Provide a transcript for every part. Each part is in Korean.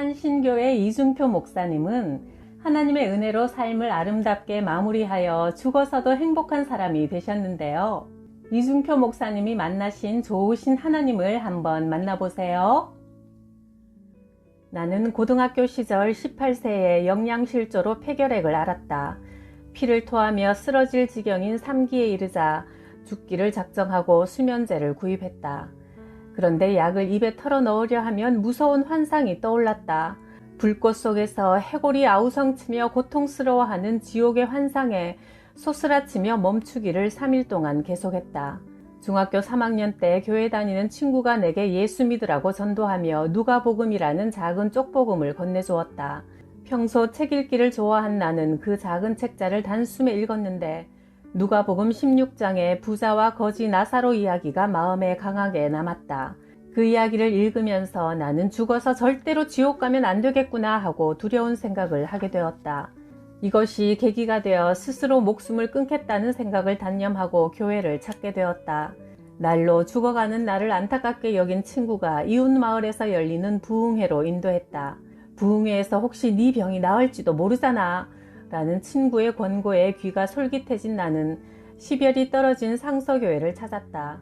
한신교회 이중표 목사님은 하나님의 은혜로 삶을 아름답게 마무리하여 죽어서도 행복한 사람이 되셨는데요. 이중표 목사님이 만나신 좋으신 하나님을 한번 만나보세요. 나는 고등학교 시절 18세에 영양실조로 폐결핵을 앓았다. 피를 토하며 쓰러질 지경인 3기에 이르자 죽기를 작정하고 수면제를 구입했다. 그런데 약을 입에 털어 넣으려 하면 무서운 환상이 떠올랐다. 불꽃 속에서 해골이 아우성치며 고통스러워하는 지옥의 환상에 소스라치며 멈추기를 3일 동안 계속했다. 중학교 3학년 때 교회 다니는 친구가 내게 예수 믿으라고 전도하며 누가복음이라는 작은 쪽복음을 건네주었다. 평소 책 읽기를 좋아한 나는 그 작은 책자를 단숨에 읽었는데 누가복음 16장의 부자와 거지 나사로 이야기가 마음에 강하게 남았다. 그 이야기를 읽으면서 나는 죽어서 절대로 지옥 가면 안 되겠구나 하고 두려운 생각을 하게 되었다. 이것이 계기가 되어 스스로 목숨을 끊겠다는 생각을 단념하고 교회를 찾게 되었다. 날로 죽어가는 나를 안타깝게 여긴 친구가 이웃마을에서 열리는 부흥회로 인도했다. 부흥회에서 혹시 네 병이 나을지도 모르잖아 라는 친구의 권고에 귀가 솔깃해진 나는 시별이 떨어진 상서교회를 찾았다.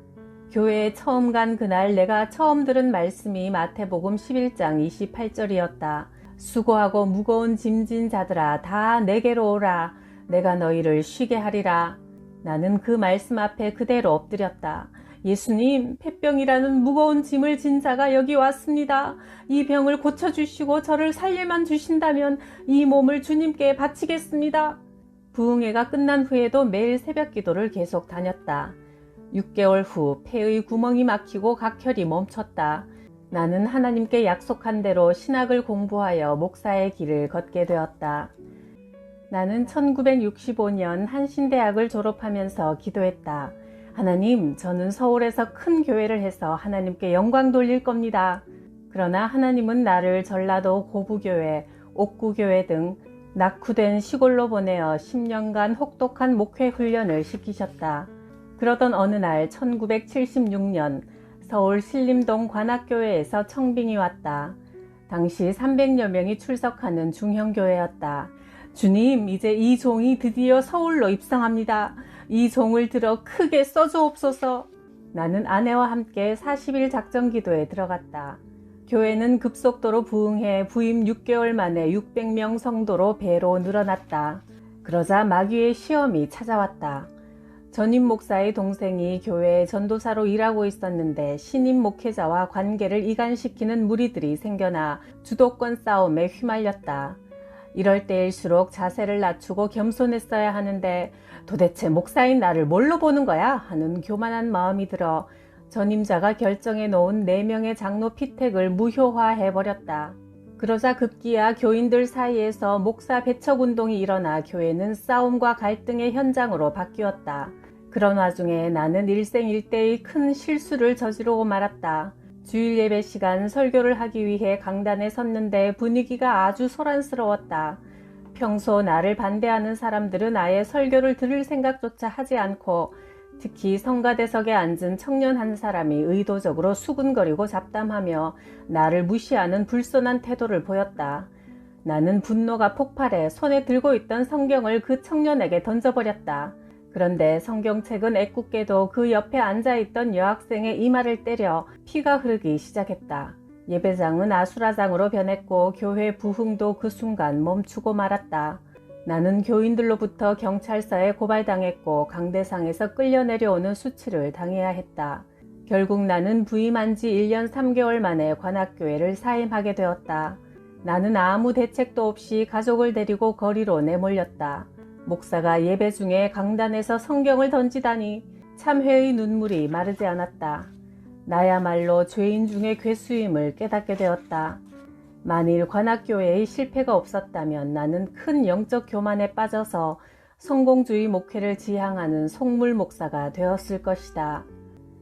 교회에 처음 간 그날 내가 처음 들은 말씀이 마태복음 11장 28절이었다. 수고하고 무거운 짐진 자들아 다 내게로 오라. 내가 너희를 쉬게 하리라. 나는 그 말씀 앞에 그대로 엎드렸다. 예수님, 폐병이라는 무거운 짐을 진 자가 여기 왔습니다. 이 병을 고쳐주시고 저를 살려만 주신다면 이 몸을 주님께 바치겠습니다. 부흥회가 끝난 후에도 매일 새벽 기도를 계속 다녔다. 6개월 후 폐의 구멍이 막히고 각혈이 멈췄다. 나는 하나님께 약속한 대로 신학을 공부하여 목사의 길을 걷게 되었다. 나는 1965년 한신대학을 졸업하면서 기도했다. 하나님, 저는 서울에서 큰 교회를 해서 하나님께 영광 돌릴 겁니다. 그러나 하나님은 나를 전라도 고부교회, 옥구교회 등 낙후된 시골로 보내어 10년간 혹독한 목회 훈련을 시키셨다. 그러던 어느 날 1976년 서울 신림동 관악교회에서 청빙이 왔다. 당시 300여 명이 출석하는 중형교회였다. 주님, 이제 이 종이 드디어 서울로 입성합니다. 이 종을 들어 크게 써주옵소서. 나는 아내와 함께 40일 작정기도에 들어갔다. 교회는 급속도로 부흥해 부임 6개월 만에 600명 성도로 배로 늘어났다. 그러자 마귀의 시험이 찾아왔다. 전임 목사의 동생이 교회에 전도사로 일하고 있었는데 신임 목회자와 관계를 이간시키는 무리들이 생겨나 주도권 싸움에 휘말렸다. 이럴 때일수록 자세를 낮추고 겸손했어야 하는데 도대체 목사인 나를 뭘로 보는 거야? 하는 교만한 마음이 들어 전임자가 결정해 놓은 4명의 장로 피택을 무효화해버렸다. 그러자 급기야 교인들 사이에서 목사 배척운동이 일어나 교회는 싸움과 갈등의 현장으로 바뀌었다. 그런 와중에 나는 일생일대의 큰 실수를 저지르고 말았다. 주일 예배 시간 설교를 하기 위해 강단에 섰는데 분위기가 아주 소란스러웠다. 평소 나를 반대하는 사람들은 아예 설교를 들을 생각조차 하지 않고 특히 성가대석에 앉은 청년 한 사람이 의도적으로 수군거리고 잡담하며 나를 무시하는 불손한 태도를 보였다. 나는 분노가 폭발해 손에 들고 있던 성경을 그 청년에게 던져버렸다. 그런데 성경책은 애꿎게도 그 옆에 앉아있던 여학생의 이마를 때려 피가 흐르기 시작했다. 예배장은 아수라장으로 변했고 교회 부흥도 그 순간 멈추고 말았다. 나는 교인들로부터 경찰서에 고발당했고 강대상에서 끌려 내려오는 수치를 당해야 했다. 결국 나는 부임한 지 1년 3개월 만에 관악교회를 사임하게 되었다. 나는 아무 대책도 없이 가족을 데리고 거리로 내몰렸다. 목사가 예배 중에 강단에서 성경을 던지다니 참회의 눈물이 마르지 않았다. 나야말로 죄인 중에 괴수임을 깨닫게 되었다. 만일 관악교회의 실패가 없었다면 나는 큰 영적 교만에 빠져서 성공주의 목회를 지향하는 속물 목사가 되었을 것이다.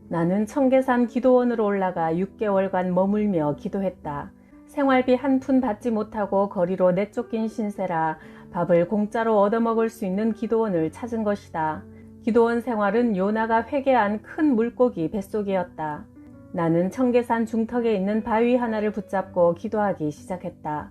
나는 청계산 기도원으로 올라가 6개월간 머물며 기도했다. 생활비 한 푼 받지 못하고 거리로 내쫓긴 신세라 밥을 공짜로 얻어먹을 수 있는 기도원을 찾은 것이다. 기도원 생활은 요나가 회개한 큰 물고기 뱃속이었다. 나는 청계산 중턱에 있는 바위 하나를 붙잡고 기도하기 시작했다.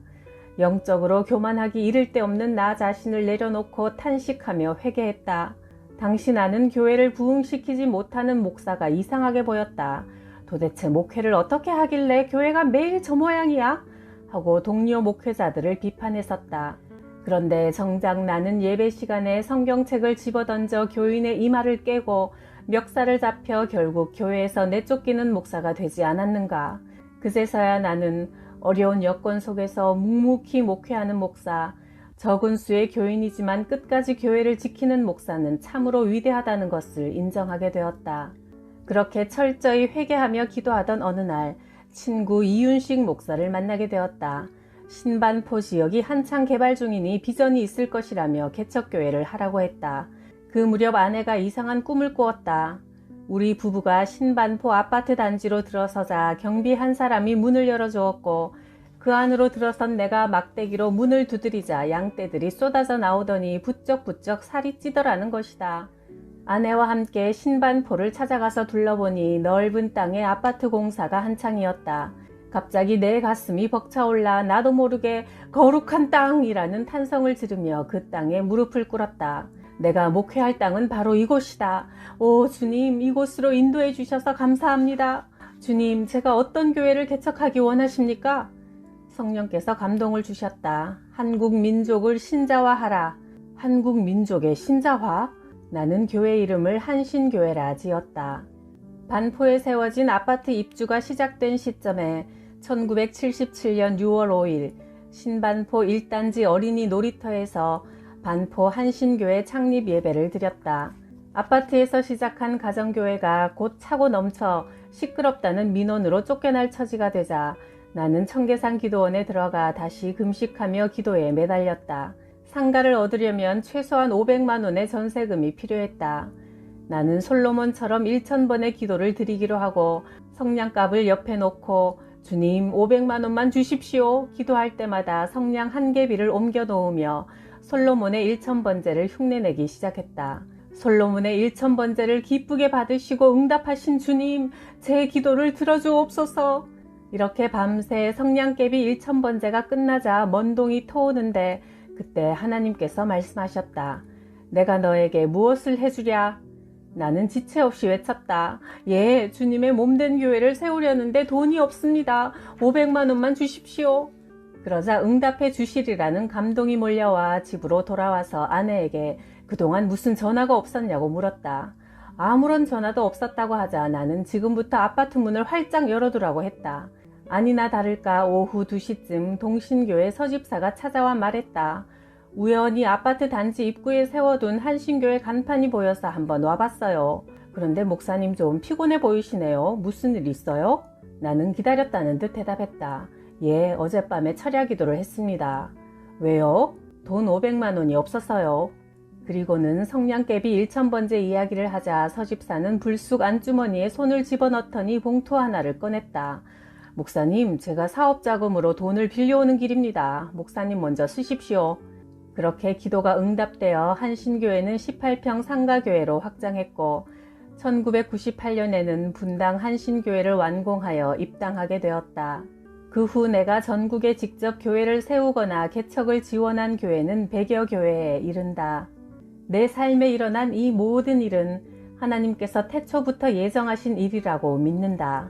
영적으로 교만하기 이를 데 없는 나 자신을 내려놓고 탄식하며 회개했다. 당시 나는 교회를 부흥시키지 못하는 목사가 이상하게 보였다. 도대체 목회를 어떻게 하길래 교회가 매일 저 모양이야? 하고 동료 목회자들을 비판했었다. 그런데 정작 나는 예배 시간에 성경책을 집어던져 교인의 이마를 깨고 멱살을 잡혀 결국 교회에서 내쫓기는 목사가 되지 않았는가. 그제서야 나는 어려운 여건 속에서 묵묵히 목회하는 목사, 적은 수의 교인이지만 끝까지 교회를 지키는 목사는 참으로 위대하다는 것을 인정하게 되었다. 그렇게 철저히 회개하며 기도하던 어느 날 친구 이윤식 목사를 만나게 되었다. 신반포 지역이 한창 개발 중이니 비전이 있을 것이라며 개척교회를 하라고 했다. 그 무렵 아내가 이상한 꿈을 꾸었다. 우리 부부가 신반포 아파트 단지로 들어서자 경비 한 사람이 문을 열어주었고 그 안으로 들어선 내가 막대기로 문을 두드리자 양떼들이 쏟아져 나오더니 부쩍부쩍 살이 찌더라는 것이다. 아내와 함께 신반포를 찾아가서 둘러보니 넓은 땅에 아파트 공사가 한창이었다. 갑자기 내 가슴이 벅차올라 나도 모르게 거룩한 땅이라는 탄성을 지르며 그 땅에 무릎을 꿇었다. 내가 목회할 땅은 바로 이곳이다. 오 주님, 이곳으로 인도해 주셔서 감사합니다. 주님, 제가 어떤 교회를 개척하기 원하십니까? 성령께서 감동을 주셨다. 한국 민족을 신자화하라. 한국 민족의 신자화? 나는 교회 이름을 한신교회라 지었다. 반포에 세워진 아파트 입주가 시작된 시점에 1977년 6월 5일 신반포 1단지 어린이 놀이터에서 반포 한신교회 창립 예배를 드렸다. 아파트에서 시작한 가정교회가 곧 차고 넘쳐 시끄럽다는 민원으로 쫓겨날 처지가 되자 나는 청계산 기도원에 들어가 다시 금식하며 기도에 매달렸다. 상가를 얻으려면 최소한 500만 원의 전세금이 필요했다. 나는 솔로몬처럼 1000번의 기도를 드리기로 하고 성냥갑을 옆에 놓고 주님 500만 원만 주십시오 기도할 때마다 성냥 한 개비를 옮겨 놓으며 솔로몬의 1000번제를 흉내내기 시작했다. 솔로몬의 1000번제를 기쁘게 받으시고 응답하신 주님, 제 기도를 들어주옵소서. 이렇게 밤새 성냥개비 1000번제가 끝나자 먼동이 터오는데 그때 하나님께서 말씀하셨다. 내가 너에게 무엇을 해주랴? 나는 지체 없이 외쳤다. 예, 주님의 몸된 교회를 세우려는데 돈이 없습니다. 500만 원만 주십시오. 그러자 응답해 주시리라는 감동이 몰려와 집으로 돌아와서 아내에게 그동안 무슨 전화가 없었냐고 물었다. 아무런 전화도 없었다고 하자 나는 지금부터 아파트 문을 활짝 열어두라고 했다. 아니나 다를까 오후 2시쯤 동신교회 서집사가 찾아와 말했다. 우연히 아파트 단지 입구에 세워둔 한신교회 간판이 보여서 한번 와봤어요. 그런데 목사님 좀 피곤해 보이시네요. 무슨 일 있어요? 나는 기다렸다는 듯 대답했다. 예, 어젯밤에 철야 기도를 했습니다. 왜요? 돈 500만 원이 없어서요. 그리고는 성냥개비 1000번째 이야기를 하자 서집사는 불쑥 안주머니에 손을 집어넣더니 봉투 하나를 꺼냈다. 목사님, 제가 사업자금으로 돈을 빌려오는 길입니다. 목사님 먼저 쓰십시오. 그렇게 기도가 응답되어 한신교회는 18평 상가교회로 확장했고 1998년에는 분당 한신교회를 완공하여 입당하게 되었다. 그 후 내가 전국에 직접 교회를 세우거나 개척을 지원한 교회는 100여 교회에 이른다. 내 삶에 일어난 이 모든 일은 하나님께서 태초부터 예정하신 일이라고 믿는다.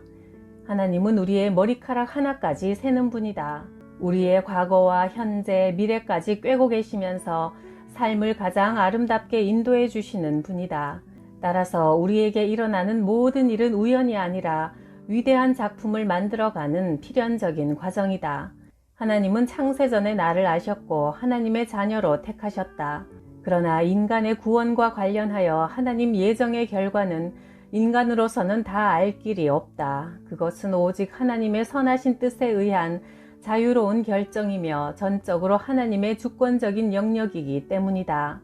하나님은 우리의 머리카락 하나까지 세는 분이다. 우리의 과거와 현재, 미래까지 꿰고 계시면서 삶을 가장 아름답게 인도해 주시는 분이다. 따라서 우리에게 일어나는 모든 일은 우연이 아니라 위대한 작품을 만들어가는 필연적인 과정이다. 하나님은 창세전에 나를 아셨고 하나님의 자녀로 택하셨다. 그러나 인간의 구원과 관련하여 하나님 예정의 결과는 인간으로서는 다 알 길이 없다. 그것은 오직 하나님의 선하신 뜻에 의한 자유로운 결정이며 전적으로 하나님의 주권적인 영역이기 때문이다.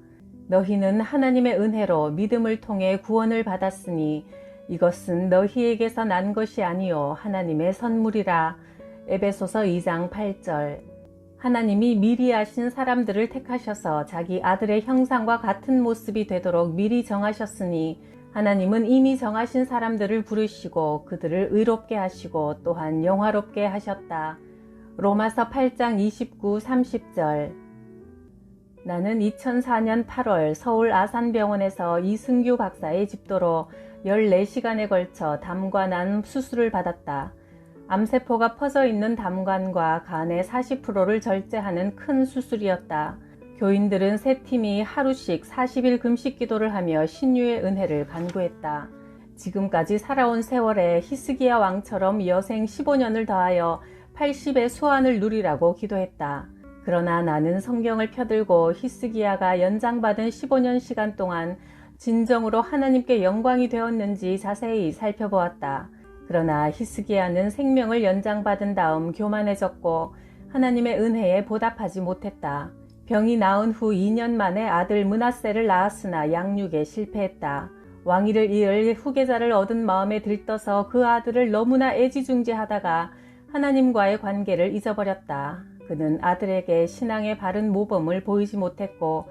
너희는 하나님의 은혜로 믿음을 통해 구원을 받았으니 이것은 너희에게서 난 것이 아니요 하나님의 선물이라. 에베소서 2장 8절. 하나님이 미리 아신 사람들을 택하셔서 자기 아들의 형상과 같은 모습이 되도록 미리 정하셨으니 하나님은 이미 정하신 사람들을 부르시고 그들을 의롭게 하시고 또한 영화롭게 하셨다. 로마서 8장 29, 30절. 나는 2004년 8월 서울 아산병원에서 이승규 박사의 집도로 14시간에 걸쳐 담관암 수술을 받았다. 암세포가 퍼져 있는 담관과 간의 40%를 절제하는 큰 수술이었다. 교인들은 세 팀이 하루씩 40일 금식 기도를 하며 신유의 은혜를 간구했다. 지금까지 살아온 세월에 히스기야 왕처럼 여생 15년을 더하여 80의 수완을 누리라고 기도했다. 그러나 나는 성경을 펴들고 히스기야가 연장받은 15년 시간 동안 진정으로 하나님께 영광이 되었는지 자세히 살펴보았다. 그러나 히스기야는 생명을 연장받은 다음 교만해졌고 하나님의 은혜에 보답하지 못했다. 병이 나은 후 2년 만에 아들 므낫세를 낳았으나 양육에 실패했다. 왕위를 이을 후계자를 얻은 마음에 들떠서 그 아들을 너무나 애지중지하다가 하나님과의 관계를 잊어버렸다. 그는 아들에게 신앙의 바른 모범을 보이지 못했고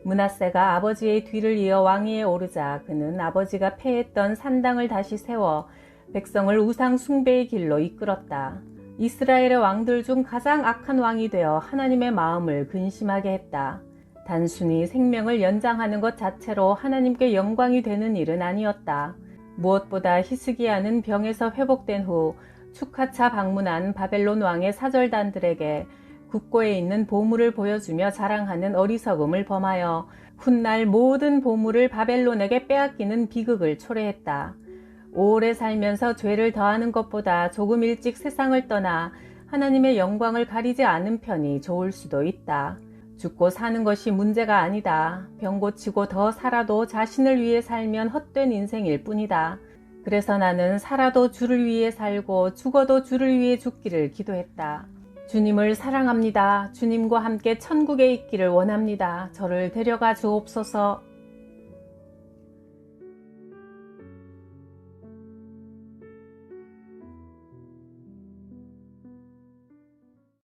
므낫세가 아버지의 뒤를 이어 왕위에 오르자 그는 아버지가 패했던 산당을 다시 세워 백성을 우상 숭배의 길로 이끌었다. 이스라엘의 왕들 중 가장 악한 왕이 되어 하나님의 마음을 근심하게 했다. 단순히 생명을 연장하는 것 자체로 하나님께 영광이 되는 일은 아니었다. 무엇보다 히스기야는 병에서 회복된 후 축하차 방문한 바벨론 왕의 사절단들에게 국고에 있는 보물을 보여주며 자랑하는 어리석음을 범하여 훗날 모든 보물을 바벨론에게 빼앗기는 비극을 초래했다. 오래 살면서 죄를 더하는 것보다 조금 일찍 세상을 떠나 하나님의 영광을 가리지 않은 편이 좋을 수도 있다. 죽고 사는 것이 문제가 아니다. 병 고치고 더 살아도 자신을 위해 살면 헛된 인생일 뿐이다. 그래서 나는 살아도 주를 위해 살고 죽어도 주를 위해 죽기를 기도했다. 주님을 사랑합니다. 주님과 함께 천국에 있기를 원합니다. 저를 데려가 주옵소서.